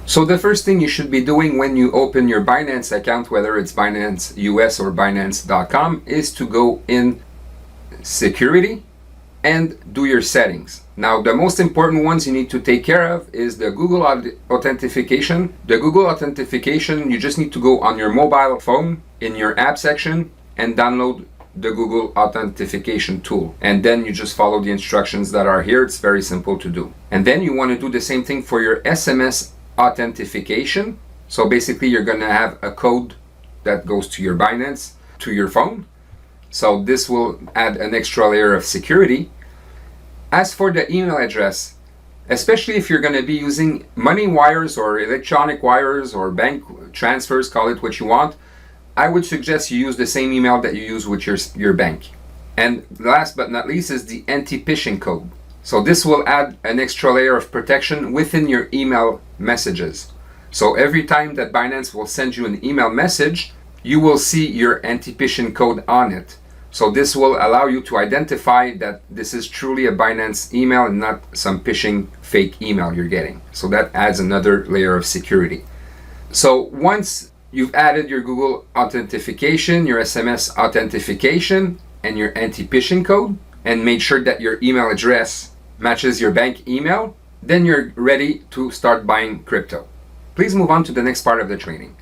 So the first thing you should be doing when you open your Binance account, whether it's Binance US or Binance.com, is to go in security and do your settings. Now, the most important ones you need to take care of is the Google authentication. The Google authentication, you just need to go on your mobile phone in your app section and download the Google authentication tool. And then you just follow the instructions that are here. It's very simple to do. And then you want to do the same thing for your SMS authentication. So basically you're going to have a code that goes to your Binance, to your phone. So this will add an extra layer of security. As for the email address, especially if you're going to be using money wires or electronic wires or bank transfers, call it what you want, I would suggest you use the same email that you use with your bank. And last but not least is the anti-phishing code. So this will add an extra layer of protection within your email messages. So every time that Binance will send you an email message, you will see your anti-phishing code on it. So this will allow you to identify that this is truly a Binance email and not some phishing fake email you're getting. So that adds another layer of security. So once you've added your Google authentication, your SMS authentication, and your anti-phishing code, and made sure that your email address matches your bank email, then you're ready to start buying crypto. Please move on to the next part of the training.